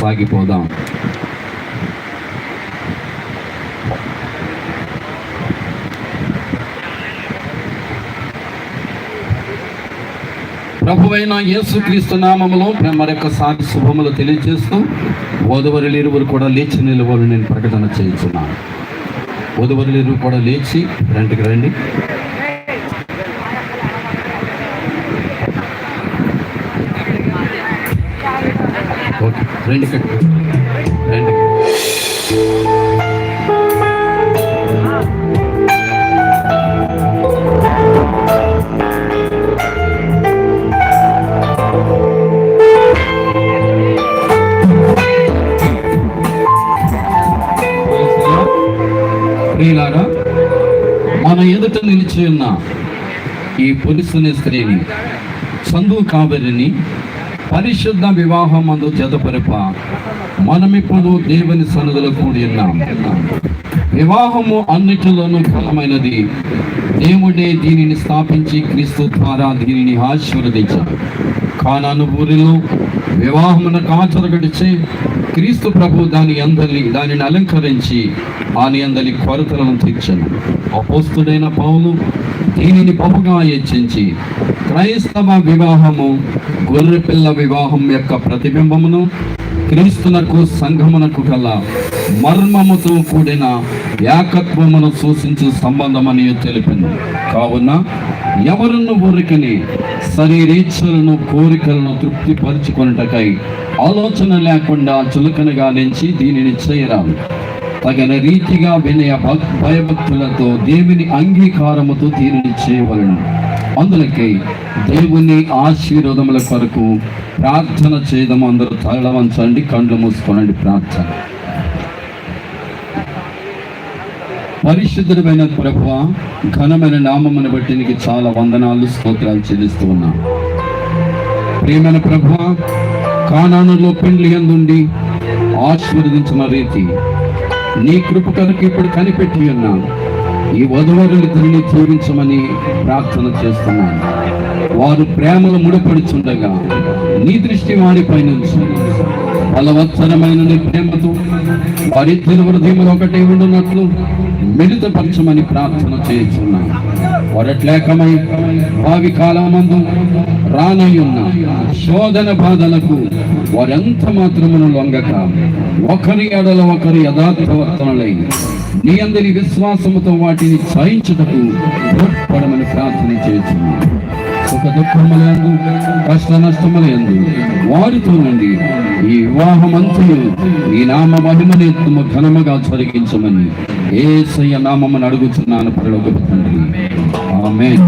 సాగిపోదాం. ప్రభువైన యేసుక్రీస్తు నామములో మరొకసారి శుభములు తెలియజేస్తూ వధువరులు ఇరువురు కూడా లేచి నిలవాలని నేను ప్రకటన చేస్తున్నాను. వధువరులు ఇరువురు కూడా లేచి రెంట్కి రండి. ఓకే, రండి రండి. ప్రియులారా, మన ఎదుట నిలిచి ఉన్న ఈ పురుషుని స్త్రీని చందు కావేరిని పరిశుద్ధ వివాహం అందు జతపరప మనమిప్పుడు దేవుని సన్నిధిలో కూడి ఉన్నాం. వివాహము అన్నిటిలోనూ ఫలమైనది. దేవుడే దీనిని స్థాపించి క్రీస్తు ద్వారా దీనిని ఆశీర్వదించాడు. కానాను ఊరిలో వివాహమునకు ఆచరగడిచే క్రీస్తు ప్రభు దానిని అలంకరించి ఆని అందరి కొరతలను తీర్చను. అపోస్తుడైన పౌలు దీనిని బహుగా హెచ్చించి క్రైస్తవ వివాహము గొర్రెపిల్ల వివాహం యొక్క ప్రతిబింబమును, క్రీస్తునకు సంఘమునకు గల మర్మముతో కూడిన ఏకత్వమును సూచించు సంబంధమని తెలిపింది. కావున ఎవరును ఊరికని శరీరేచ్ఛలను కోరికలను తృప్తిపరుచుకొనుటకై ఆలోచన లేకుండా చులకనగా నుంచి దీనిని చేయరాదు. తగిన రీతిగా వినయ భయభక్తులతో దేవుని అంగీకారముతో దీనిని చేయవలను. అందులకై దేవుని ఆశీర్వాదముల కొరకు ప్రార్థన చేయదము. అందరూ తల వంచండి, కళ్ళు మూసుకోనండి. ప్రార్థన. పరిశుద్ధుడైన ప్రభువా, ఘనమైన నామమును బట్టి నీకు చాలా వందనాలు, స్తోత్రాలు చెల్లిస్తూ ఉన్నాం. ప్రియమైన ప్రభువా, కానానులో పెండ్లి యందుండి ఆశీర్వదించిన రీతి నీ కృప కొరకు ఇప్పుడు కనిపెట్టి ఉన్నాను. ఈ వధువరులిద్దరిని జీవించమని ప్రార్థన చేస్తున్నాను. వారు ప్రేమలు ముడిపడుచుండగా నీ దృష్టి వారిపై నుంచి బలవత్తరమైన నీ ప్రేమతో వారిద్దరి హృదయములు ఒకటే ఉండునట్లు మిళితపరచమని ప్రార్థన చేస్తున్నాను. వారట్లేకమై భావి కాలమందు రానయ్యున్న శోధన బాధలకు వారెంత మాత్రమును లొంగక ఒకరి ఎడల ఒకరి యథార్థవర్తనలై నీ అందరి విశ్వాసముతో వాటిని సహించుటకు తోడ్పడమని ప్రార్థన చేస్తున్నాను. సుఖ దుఃఖములందు, కష్ట నష్టములందు వారితో నుండి ఈ వివాహమంతయు ఈ నామ మహిమనేత్తుము ఘనముగా జరిగించమని యేసయ్య నామమును అడుగుతున్నాను పరలోకపు తండ్రి. ఆమేన్.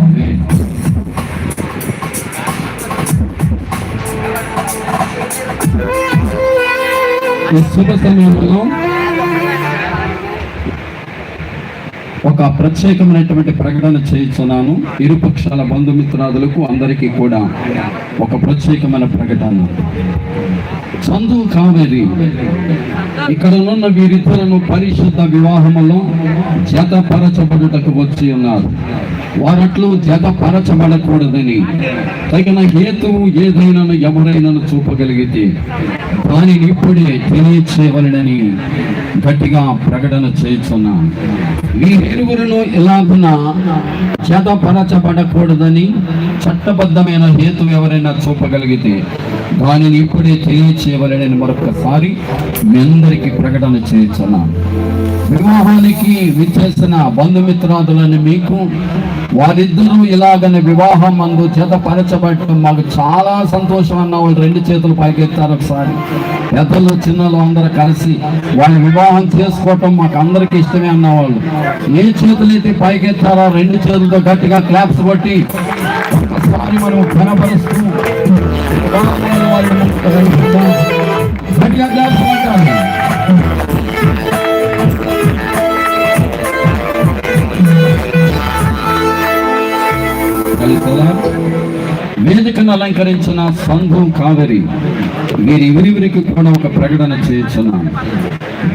ఈ శుభ సమయంలో ఒక ప్రత్యేకమైనటువంటి ప్రకటన చేయించున్నాను. ఇరుపక్షాల బంధుమిత్రాదులకు అందరికీ కూడా ఒక ప్రత్యేకమైన ప్రకటన. చందు కావేరి ఇక్కడ ఉన్న వీరిద్దరును పరిశుద్ధ వివాహములో జతపరచబడుటకు వచ్చి ఉన్నారు. వారట్లు జతపరచబడకూడదని తగిన హేతువు ఏదైనా ఎవరైనా చూపగలిగితే దానిని ఇప్పుడే తెలియచేయవలెనని గట్టిగా ప్రకటన చేస్తున్నాను. వీరిరువురును ఎలాగున జతపరచబడకూడదని చట్టబద్ధమైన హేతు ఎవరైనా చూపగలిగితే దానిని ఇప్పుడే తెలియచేయవలెనని మరొకసారి మీ అందరికీ ప్రకటన చేస్తున్నాను. వివాహానికి విచ్చేసిన బంధుమిత్రాదులని మీకు వారిద్దరూ ఇలాగని వివాహం అందు జతపరచబడటం మాకు చాలా సంతోషం అన్న వాళ్ళు రెండు చేతులు పైకెత్తారు. ఒకసారి పెద్దలు చిన్నలు అందరూ కలిసి వాళ్ళ వివాహం చేసుకోవటం మాకు అందరికీ ఇష్టమే అన్నవాళ్ళు ఏ చేతులైతే పైకెత్తారో రెండు చేతులతో గట్టిగా క్లాప్స్ కొట్టి ఒకసారి మనం కనపరుస్తూ గట్టిగా క్లాప్స్ కొట్టాలి. వేదికను అలంకరించిన సంఘు కావేరి వీరివిరికి కూడా ఒక ప్రకటన చేస్తున్నాను.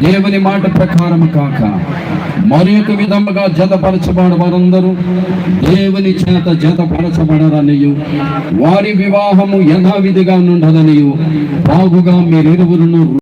దేవుని మాట ప్రకారం కాక మరి ఒక విధముగా జతపరచబడ వారందరూ దేవుని చేత జతపరచబడరనియు వారి వివాహము యథావిధిగా నుండదనియు బాగుగా మీరిరువురును